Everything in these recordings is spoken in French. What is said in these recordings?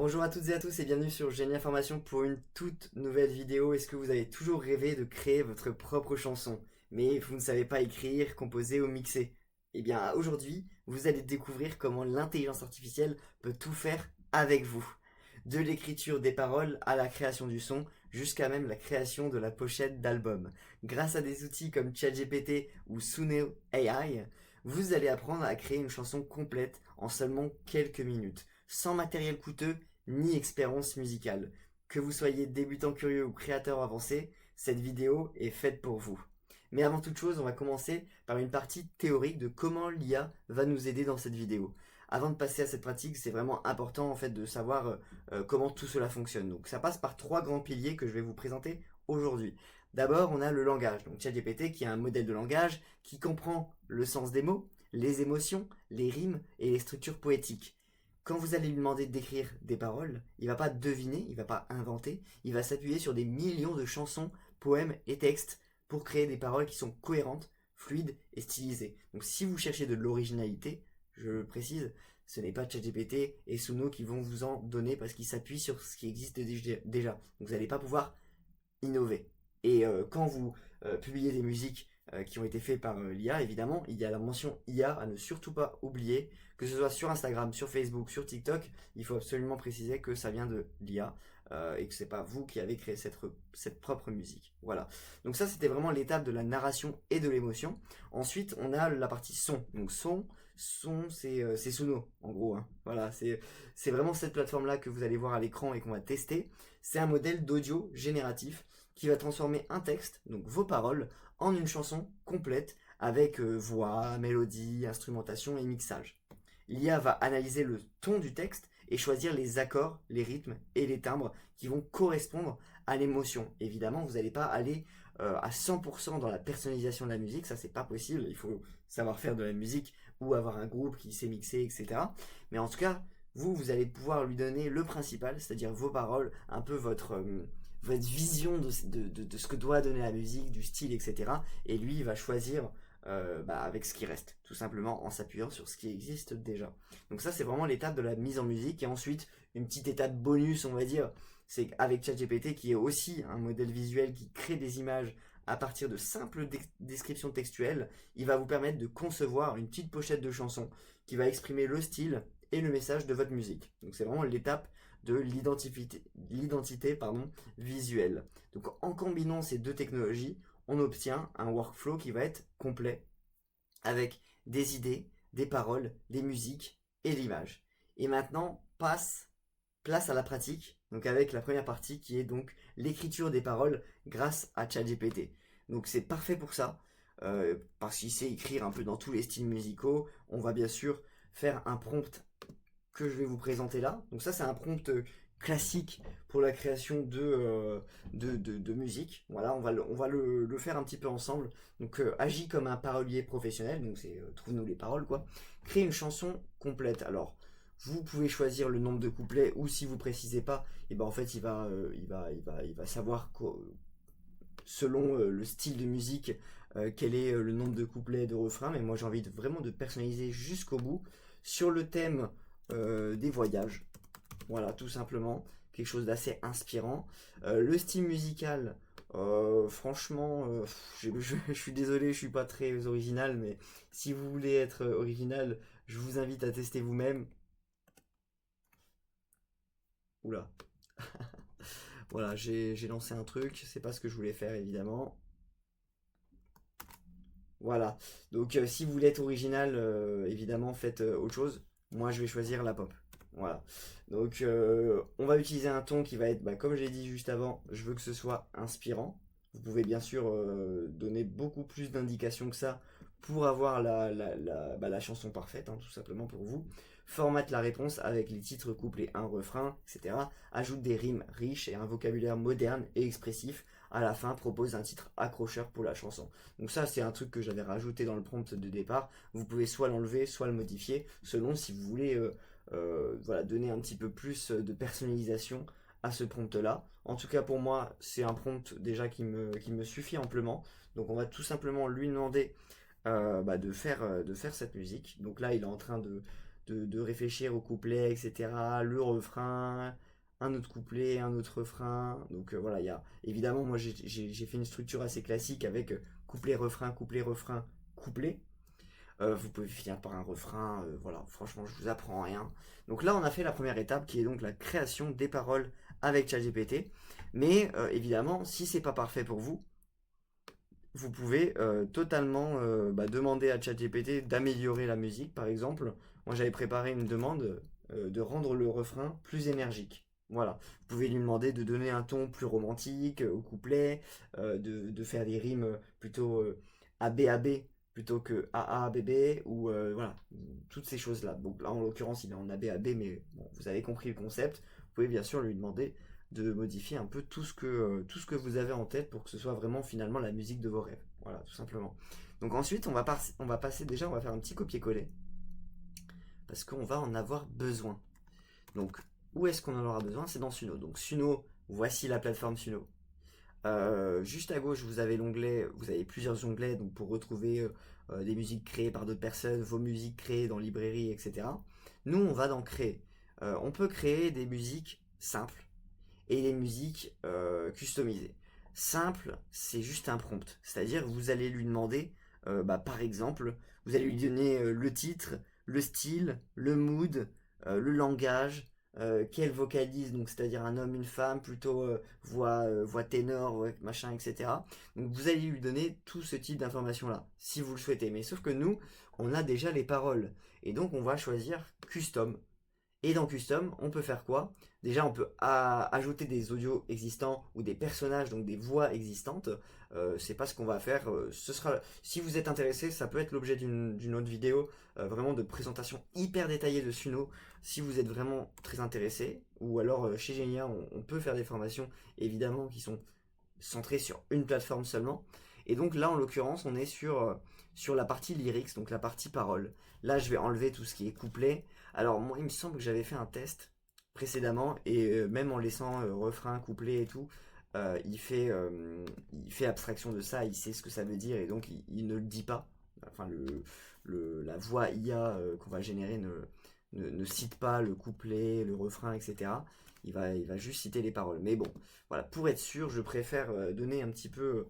Bonjour à toutes et à tous et bienvenue sur Génie Information pour une toute nouvelle vidéo. Est-ce que vous avez toujours rêvé de créer votre propre chanson, mais vous ne savez pas écrire, composer ou mixer? Eh bien aujourd'hui, vous allez découvrir comment l'intelligence artificielle peut tout faire avec vous. De l'écriture des paroles à la création du son, jusqu'à même la création de la pochette d'album. Grâce à des outils comme ChatGPT ou Suno AI, vous allez apprendre à créer une chanson complète en seulement quelques minutes sans matériel coûteux ni expérience musicale. Que vous soyez débutant curieux ou créateur avancé, cette vidéo est faite pour vous. Mais avant toute chose, on va commencer par une partie théorique de comment l'IA va nous aider dans cette vidéo. Avant de passer à cette pratique, c'est vraiment important en fait de savoir comment tout cela fonctionne. Donc ça passe par trois grands piliers que je vais vous présenter aujourd'hui. D'abord, on a le langage, donc ChatGPT qui est un modèle de langage qui comprend le sens des mots, les émotions, les rimes et les structures poétiques. Quand vous allez lui demander d'écrire des paroles, il va pas deviner, il va pas inventer, il va s'appuyer sur des millions de chansons, poèmes et textes pour créer des paroles qui sont cohérentes, fluides et stylisées. Donc si vous cherchez de l'originalité, je le précise, ce n'est pas ChatGPT et Suno qui vont vous en donner parce qu'ils s'appuient sur ce qui existe déjà. Donc vous n'allez pas pouvoir innover. Et quand vous publiez des musiques qui ont été faites par l'IA, évidemment, il y a la mention IA à ne surtout pas oublier, que ce soit sur Instagram, sur Facebook, sur TikTok, il faut absolument préciser que ça vient de l'IA et que c'est pas vous qui avez créé cette propre musique. Voilà. Donc ça, c'était vraiment l'étape de la narration et de l'émotion. Ensuite, on a la partie son. Donc son c'est Suno, en gros. Hein. Voilà, c'est vraiment cette plateforme-là que vous allez voir à l'écran et qu'on va tester. C'est un modèle d'audio génératif qui va transformer un texte, donc vos paroles, en une chanson complète avec voix, mélodie, instrumentation et mixage. L'IA va analyser le ton du texte et choisir les accords, les rythmes et les timbres qui vont correspondre à l'émotion. Évidemment, vous n'allez pas aller à 100% dans la personnalisation de la musique, ça c'est pas possible, il faut savoir faire de la musique ou avoir un groupe qui sait mixer, etc. Mais en tout cas, vous allez pouvoir lui donner le principal, c'est-à-dire vos paroles, un peu votre vision de ce que doit donner la musique, du style, etc. Et lui, il va choisir avec ce qui reste, tout simplement en s'appuyant sur ce qui existe déjà. Donc ça, c'est vraiment l'étape de la mise en musique. Et ensuite, une petite étape bonus, on va dire, c'est avec ChatGPT, qui est aussi un modèle visuel qui crée des images à partir de simples descriptions textuelles, il va vous permettre de concevoir une petite pochette de chanson qui va exprimer le style et le message de votre musique. Donc c'est vraiment l'étape de l'identité visuelle. Donc en combinant ces deux technologies, on obtient un workflow qui va être complet avec des idées, des paroles, des musiques et l'image. Et maintenant, place à la pratique, donc avec la première partie qui est donc l'écriture des paroles grâce à ChatGPT. Donc c'est parfait pour ça, parce qu'il sait écrire un peu dans tous les styles musicaux. On va bien sûr faire un prompt que je vais vous présenter là. Donc ça c'est un prompt classique pour la création de musique. Voilà, on va le faire un petit peu ensemble. Donc agis comme un parolier professionnel, donc c'est trouve-nous les paroles quoi. Crée une chanson complète. Alors vous pouvez choisir le nombre de couplets ou si vous précisez pas, et ben en fait il va savoir selon le style de musique quel est le nombre de couplets et de refrains. Mais moi j'ai envie vraiment de personnaliser jusqu'au bout sur le thème des voyages. Voilà, tout simplement. Quelque chose d'assez inspirant. Le style musical, franchement, je suis désolé, je suis pas très original, mais si vous voulez être original, je vous invite à tester vous-même. Oula, voilà, j'ai lancé un truc, c'est pas ce que je voulais faire évidemment. Voilà, donc si vous voulez être original, évidemment, faites autre chose. Moi, je vais choisir la pop. Voilà. Donc, on va utiliser un ton qui va être, bah, comme j'ai dit juste avant, je veux que ce soit inspirant. Vous pouvez bien sûr donner beaucoup plus d'indications que ça pour avoir la chanson parfaite, hein, tout simplement pour vous. Formate la réponse avec les titres, couplets, un refrain, etc. Ajoute des rimes riches et un vocabulaire moderne et expressif. À la fin, propose un titre accrocheur pour la chanson. Donc ça, c'est un truc que j'avais rajouté dans le prompt de départ. Vous pouvez soit l'enlever, soit le modifier, selon si vous voulez voilà, donner un petit peu plus de personnalisation à ce prompt-là. En tout cas, pour moi, c'est un prompt déjà qui me suffit amplement. Donc on va tout simplement lui demander de faire cette musique. Donc là, il est en train de réfléchir au couplet, etc. Le refrain, un autre couplet, un autre refrain. Donc voilà, il y a évidemment, moi j'ai fait une structure assez classique avec couplet, refrain, couplet, refrain, couplet. Vous pouvez finir par un refrain, voilà, franchement, je vous apprends rien. Donc là, on a fait la première étape qui est donc la création des paroles avec ChatGPT. Mais évidemment, si c'est pas parfait pour vous, vous pouvez totalement demander à ChatGPT d'améliorer la musique, par exemple. Moi, j'avais préparé une demande de rendre le refrain plus énergique. Voilà. Vous pouvez lui demander de donner un ton plus romantique au couplet, de faire des rimes plutôt ABAB plutôt que AABB, ou voilà, toutes ces choses-là. Donc là, en l'occurrence, il est en ABAB, mais bon, vous avez compris le concept. Vous pouvez bien sûr lui demander de modifier un peu tout ce que vous avez en tête pour que ce soit vraiment finalement la musique de vos rêves. Voilà, tout simplement. Donc ensuite, on va passer déjà, on va faire un petit copier-coller parce qu'on va en avoir besoin. Donc, où est-ce qu'on en aura besoin? C'est dans Suno. Donc Suno, voici la plateforme Suno. Juste à gauche, vous avez l'onglet, vous avez plusieurs onglets donc pour retrouver des musiques créées par d'autres personnes, vos musiques créées dans librairie, etc. Nous, on va dans créer. On peut créer des musiques simples et les musiques customisées. Simple, c'est juste un prompt. C'est-à-dire, vous allez lui demander, par exemple, vous allez lui donner le titre, le style, le mood, le langage, qu'elle vocalise, donc c'est-à-dire un homme, une femme, plutôt voix ténor, machin, etc. Donc vous allez lui donner tout ce type d'informations-là, si vous le souhaitez. Mais sauf que nous, on a déjà les paroles. Et donc on va choisir custom. Et dans Custom, on peut faire quoi? Déjà, on peut ajouter des audios existants ou des personnages, donc des voix existantes. C'est pas ce qu'on va faire. Ce sera, si vous êtes intéressé, ça peut être l'objet d'une autre vidéo, vraiment de présentation hyper détaillée de Suno. Si vous êtes vraiment très intéressé, ou alors chez Genia, on peut faire des formations évidemment qui sont centrées sur une plateforme seulement. Et donc là, en l'occurrence, on est sur la partie lyrics, donc la partie parole. Là, je vais enlever tout ce qui est couplet. Alors moi, il me semble que j'avais fait un test précédemment et même en laissant refrain, couplet et tout, il fait abstraction de ça, il sait ce que ça veut dire et donc il ne le dit pas. Enfin, la voix IA qu'on va générer ne cite pas le couplet, le refrain, etc. Il va juste citer les paroles. Mais bon, voilà, pour être sûr, je préfère donner un petit peu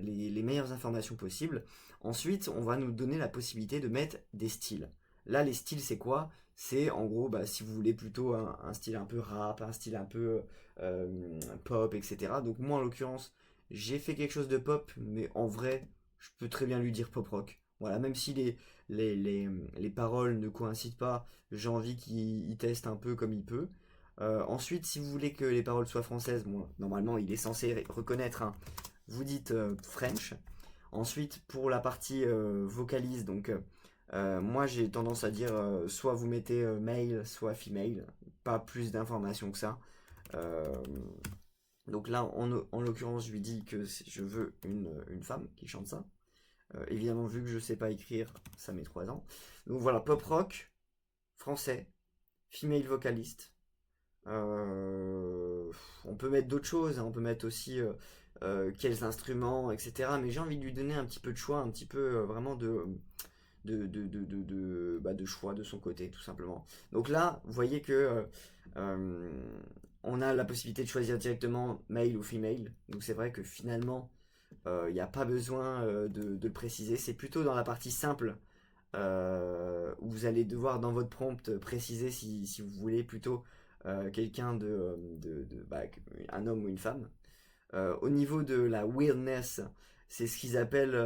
les meilleures informations possibles. Ensuite, on va nous donner la possibilité de mettre des styles. Là, les styles, c'est quoi? C'est en gros, si vous voulez plutôt un style un peu rap, un style un peu pop, etc. Donc moi, en l'occurrence, j'ai fait quelque chose de pop, mais en vrai, je peux très bien lui dire pop rock. Voilà, même si les paroles ne coïncident pas, j'ai envie qu'il teste un peu comme il peut. Ensuite, si vous voulez que les paroles soient françaises, bon, normalement, il est censé reconnaître, hein, vous dites French. Ensuite, pour la partie vocalise, donc moi j'ai tendance à dire soit vous mettez male, soit female, pas plus d'informations que ça. Euh, donc là, en l'occurrence, je lui dis que je veux une femme qui chante ça. Évidemment, vu que je sais pas écrire, ça met 3 ans. Donc voilà, pop rock, français, female vocaliste. On peut mettre d'autres choses, hein, on peut mettre aussi quels instruments, etc. Mais j'ai envie de lui donner un petit peu de choix, un petit peu vraiment de choix de son côté, tout simplement. Donc là, vous voyez que euh, on a la possibilité de choisir directement male ou female. Donc c'est vrai que finalement, il n'y a pas besoin de le préciser. C'est plutôt dans la partie simple où vous allez devoir dans votre prompt préciser si vous voulez plutôt quelqu'un un homme ou une femme. Au niveau de la weirdness, c'est ce qu'ils appellent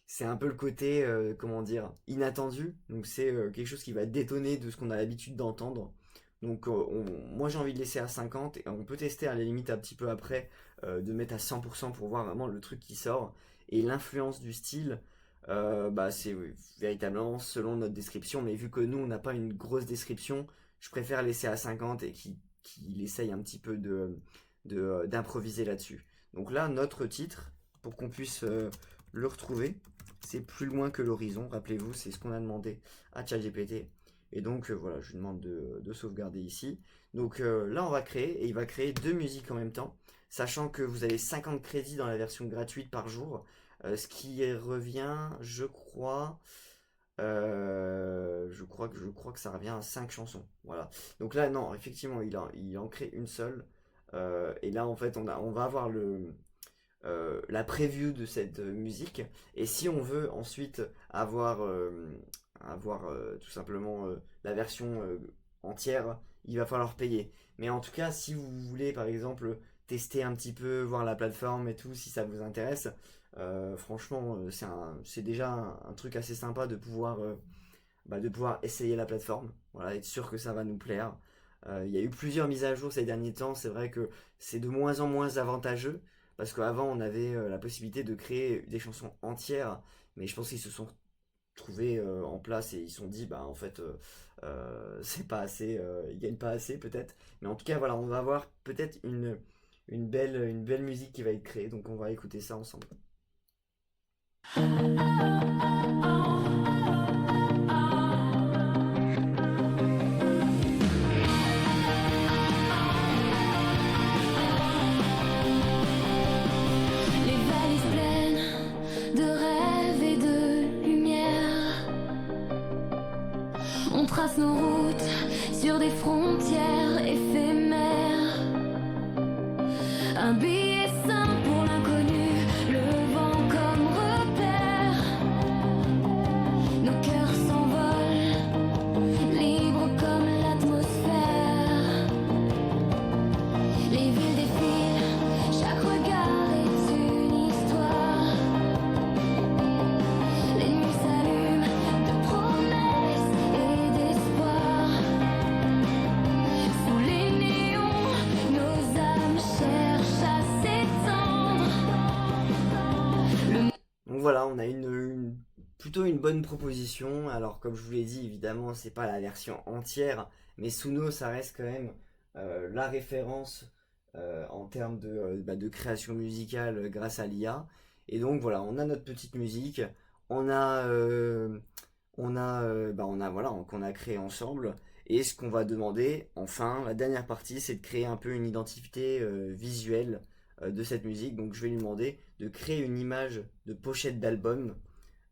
c'est un peu le côté, comment dire, inattendu. Donc c'est quelque chose qui va détonner de ce qu'on a l'habitude d'entendre. Donc moi j'ai envie de laisser à 50 et on peut tester à la limite un petit peu après de mettre à 100% pour voir vraiment le truc qui sort. Et l'influence du style, c'est véritablement selon notre description. Mais vu que nous on n'a pas une grosse description, je préfère laisser à 50 et qu'il essaye un petit peu d'improviser là-dessus. Donc là, notre titre, pour qu'on puisse le retrouver, c'est plus loin que l'horizon. Rappelez-vous, c'est ce qu'on a demandé à ChatGPT. Et donc voilà, je lui demande de sauvegarder ici. Donc là, on va créer, et il va créer 2 musiques en même temps, sachant que vous avez 50 crédits dans la version gratuite par jour, ce qui revient, je crois, Je crois que ça revient à 5 chansons. Voilà. Donc là, non, effectivement, il en crée une seule. Et là, en fait, on va avoir la preview de cette musique. Et si on veut ensuite avoir tout simplement la version entière, il va falloir payer. Mais en tout cas, si vous voulez, par exemple, tester un petit peu, voir la plateforme et tout, si ça vous intéresse, franchement, c'est déjà un truc assez sympa de pouvoir essayer la plateforme. Voilà, être sûr que ça va nous plaire. Il y a eu plusieurs mises à jour ces derniers temps. C'est vrai que c'est de moins en moins avantageux parce qu'avant on avait la possibilité de créer des chansons entières, mais je pense qu'ils se sont trouvés en place et ils se sont dit bah en fait c'est pas assez, ils gagnent pas assez peut-être. Mais en tout cas voilà, on va avoir peut-être une belle musique qui va être créée, donc on va écouter ça ensemble. Les valises pleines de rêves et de lumière. On trace nos routes sur des frontières éphémères. Un billet simple pour l'inconnu, le vent comme repère. Nos cœurs s'envolent, libres comme l'atmosphère. Les villes défilent, chaque regard est une histoire. Les nuits s'allument de promesses et d'espoir. Sous les néons, nos âmes cherchent à s'étendre. Donc voilà, on a plutôt une bonne proposition. Alors comme je vous l'ai dit, évidemment, c'est pas la version entière, mais Suno, ça reste quand même la référence en termes de création musicale grâce à l'IA. Et donc voilà, on a notre petite musique, on a, voilà, qu'on a créé ensemble. Et ce qu'on va demander, enfin, la dernière partie, c'est de créer un peu une identité visuelle de cette musique. Donc je vais lui demander de créer une image de pochette d'album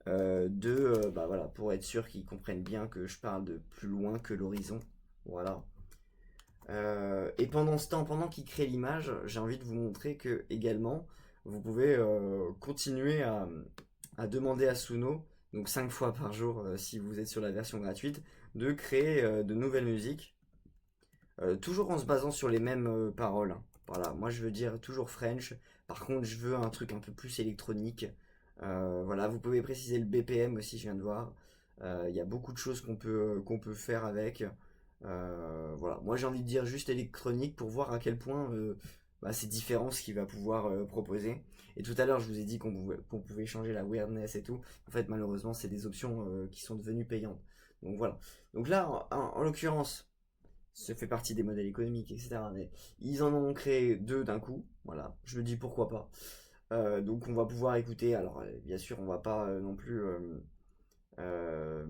voilà, pour être sûr qu'ils comprennent bien que je parle de plus loin que l'horizon. Voilà. Et pendant ce temps, pendant qu'il crée l'image, j'ai envie de vous montrer que également, vous pouvez continuer à demander à Suno, donc 5 fois par jour si vous êtes sur la version gratuite, de créer de nouvelles musiques, toujours en se basant sur les mêmes paroles. Voilà, moi je veux dire toujours French, par contre je veux un truc un peu plus électronique. Voilà, vous pouvez préciser le BPM aussi, je viens de voir. Il y a beaucoup de choses qu'on peut faire avec. Voilà, moi j'ai envie de dire juste électronique pour voir à quel point c'est différent ce qu'il va pouvoir proposer. Et tout à l'heure je vous ai dit qu'on pouvait changer la weirdness et tout. En fait malheureusement c'est des options qui sont devenues payantes. Donc voilà. Donc là en l'occurrence, ça fait partie des modèles économiques, etc. Mais ils en ont créé deux d'un coup. Voilà, je me dis pourquoi pas. Donc on va pouvoir écouter. Alors bien sûr on va pas non plus euh,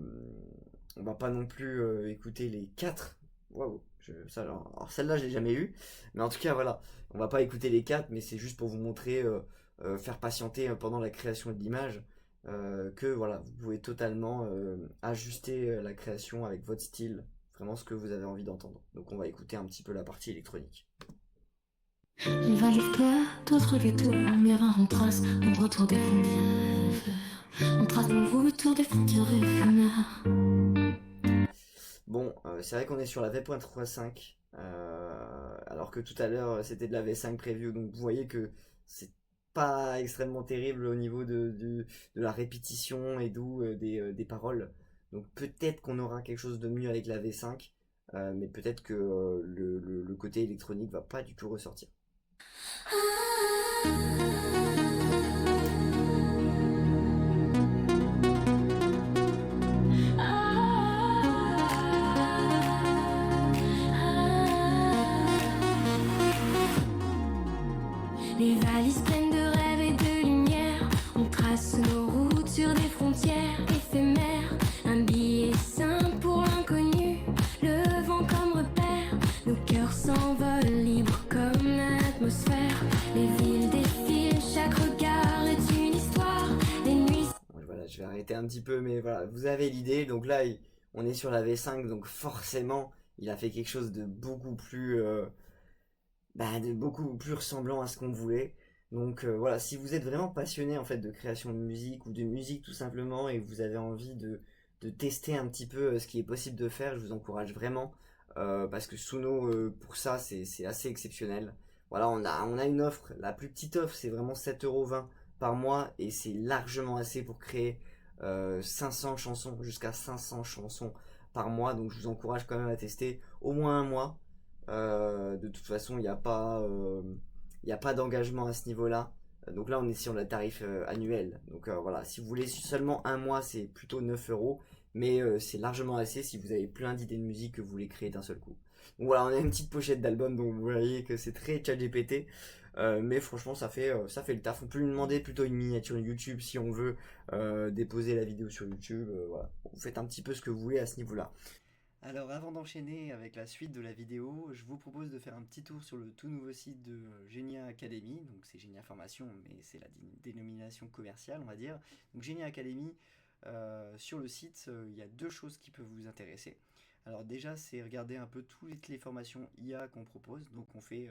on va pas non plus écouter les quatre. Waouh, alors celle-là je l'ai jamais eu, mais en tout cas voilà, on va pas écouter les quatre, mais c'est juste pour vous montrer, faire patienter pendant la création de l'image, que voilà, vous pouvez totalement ajuster la création avec votre style, vraiment ce que vous avez envie d'entendre. Donc on va écouter un petit peu la partie électronique. Une valise pleine, d'autres gâteaux, en miroir on trace le retour des frontières. On trace nos retours des frontières éphémères. Bon, c'est vrai qu'on est sur la V.35, alors que tout à l'heure c'était de la V5 preview, donc vous voyez que c'est pas extrêmement terrible au niveau de la répétition et d'où des paroles. Donc peut-être qu'on aura quelque chose de mieux avec la V5, mais peut-être que le côté électronique va pas du tout ressortir. Les valises pleines de rêves et de lumière. On trace nos routes sur des frontières éphémères. Un billet simple pour l'inconnu, le vent comme repère. Nos cœurs s'envolent libres comme l'atmosphère. Les villes défilent, petit peu, mais voilà, vous avez l'idée. Donc là, on est sur la V5, donc forcément, il a fait quelque chose de beaucoup plus, de beaucoup plus ressemblant à ce qu'on voulait. Donc voilà, si vous êtes vraiment passionné en fait de création de musique ou de musique tout simplement et que vous avez envie de tester un petit peu ce qui est possible de faire, je vous encourage vraiment parce que Suno pour ça c'est assez exceptionnel. Voilà, on a une offre, la plus petite offre c'est vraiment 7,20 € par mois et c'est largement assez pour créer 500 chansons, jusqu'à 500 chansons par mois. Donc je vous encourage quand même à tester au moins un mois. De toute façon, il n'y a pas d'engagement à ce niveau-là. Donc là, on est sur le tarif annuel. Donc voilà, si vous voulez seulement un mois, c'est plutôt 9 €. Mais c'est largement assez si vous avez plein d'idées de musique que vous voulez créer d'un seul coup. Donc voilà, on a une petite pochette d'album, donc vous voyez que c'est très ChatGPT. Mais franchement, ça fait le taf. On peut lui demander plutôt une miniature YouTube si on veut déposer la vidéo sur YouTube. Voilà. Vous faites un petit peu ce que vous voulez à ce niveau-là. Alors avant d'enchaîner avec la suite de la vidéo, je vous propose de faire un petit tour sur le tout nouveau site de Genia Academy. Donc c'est Genia Formation, mais c'est la dénomination commerciale, on va dire. Donc Genia Academy, sur le site, il y a deux choses qui peuvent vous intéresser. Alors déjà, c'est regarder un peu toutes les formations IA qu'on propose. Donc on fait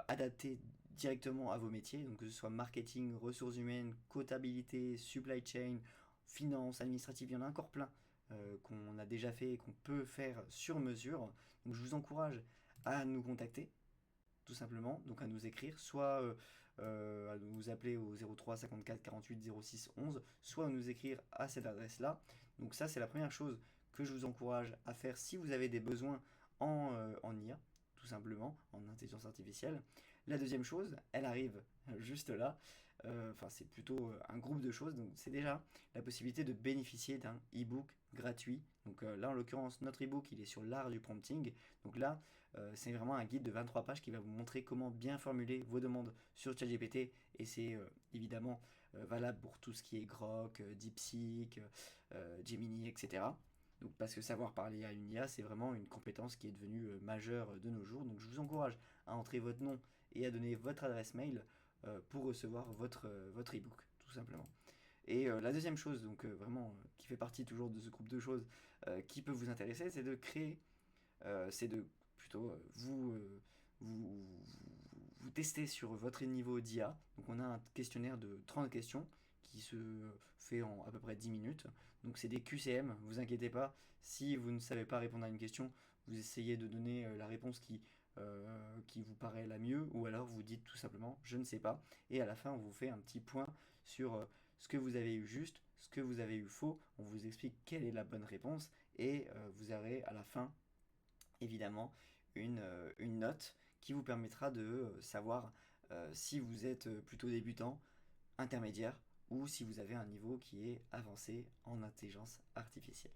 adapter directement à vos métiers, donc que ce soit marketing, ressources humaines, comptabilité, supply chain, finance, administrative, il y en a encore plein qu'on a déjà fait et qu'on peut faire sur mesure. Donc je vous encourage à nous contacter, tout simplement, donc à nous écrire, soit à nous appeler au 03 54 48 06 11, soit à nous écrire à cette adresse-là. Donc ça, c'est la première chose que je vous encourage à faire si vous avez des besoins en IA, tout simplement, en intelligence artificielle. La deuxième chose, elle arrive juste là. Enfin, c'est plutôt un groupe de choses. Donc, c'est déjà la possibilité de bénéficier d'un e-book gratuit. Donc là, en l'occurrence, notre e-book, il est sur l'art du prompting. Donc là, c'est vraiment un guide de 23 pages qui va vous montrer comment bien formuler vos demandes sur ChatGPT. Et c'est évidemment valable pour tout ce qui est Grok, DeepSeek, Gemini, etc. Donc, parce que savoir parler à une IA, c'est vraiment une compétence qui est devenue majeure de nos jours. Donc je vous encourage à entrer votre nom et à donner votre adresse mail pour recevoir votre e-book, tout simplement. Et la deuxième chose, donc vraiment, qui fait partie toujours de ce groupe de choses qui peut vous intéresser, c'est de créer, c'est de plutôt vous tester sur votre niveau d'IA. Donc on a un questionnaire de 30 questions qui se fait en à peu près 10 minutes. Donc c'est des QCM, vous inquiétez pas, si vous ne savez pas répondre à une question, vous essayez de donner la réponse qui vous paraît la mieux, ou alors vous dites tout simplement je ne sais pas, et à la fin on vous fait un petit point sur ce que vous avez eu juste, ce que vous avez eu faux, on vous explique quelle est la bonne réponse, et vous aurez à la fin évidemment une note qui vous permettra de savoir si vous êtes plutôt débutant, intermédiaire, ou si vous avez un niveau qui est avancé en intelligence artificielle.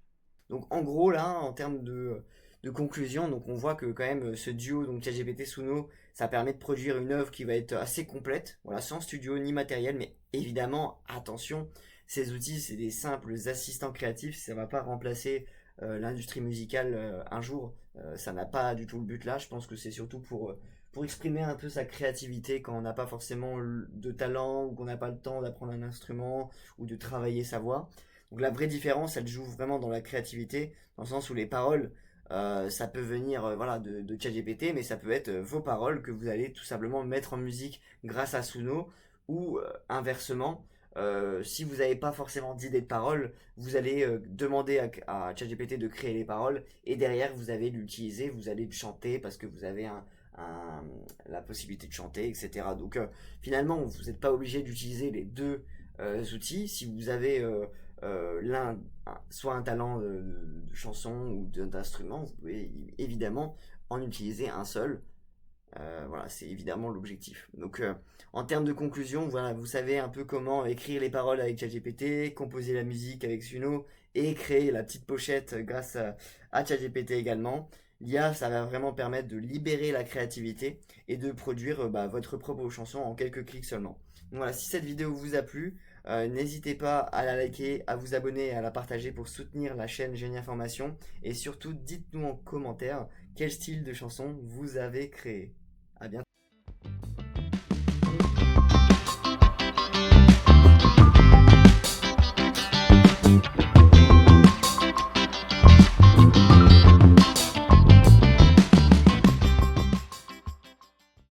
Donc en gros là, en termes de conclusion, donc on voit que quand même ce duo, donc ChatGPT Suno, ça permet de produire une œuvre qui va être assez complète, voilà, sans studio ni matériel, mais évidemment, attention, ces outils, c'est des simples assistants créatifs, ça va pas remplacer l'industrie musicale un jour, ça n'a pas du tout le but là, je pense que c'est surtout pour exprimer un peu sa créativité quand on n'a pas forcément de talent ou qu'on n'a pas le temps d'apprendre un instrument ou de travailler sa voix. Donc la vraie différence, elle joue vraiment dans la créativité, dans le sens où les paroles, ça peut venir voilà, de ChatGPT, mais ça peut être vos paroles que vous allez tout simplement mettre en musique grâce à Suno, ou inversement, si vous n'avez pas forcément d'idée de paroles, vous allez demander à ChatGPT de créer les paroles, et derrière vous allez l'utiliser, vous allez le chanter parce que vous avez la possibilité de chanter, etc. Donc finalement, vous n'êtes pas obligé d'utiliser les deux outils. Si vous avez soit un talent de chanson ou d'instrument, vous pouvez évidemment en utiliser un seul. Voilà, c'est évidemment l'objectif. Donc, en termes de conclusion, voilà, vous savez un peu comment écrire les paroles avec ChatGPT, composer la musique avec Suno et créer la petite pochette grâce à ChatGPT également. L'IA, ça va vraiment permettre de libérer la créativité et de produire votre propre chanson en quelques clics seulement. Donc voilà, si cette vidéo vous a plu, n'hésitez pas à la liker, à vous abonner et à la partager pour soutenir la chaîne Genia Formation. Et surtout, dites-nous en commentaire quel style de chanson vous avez créé.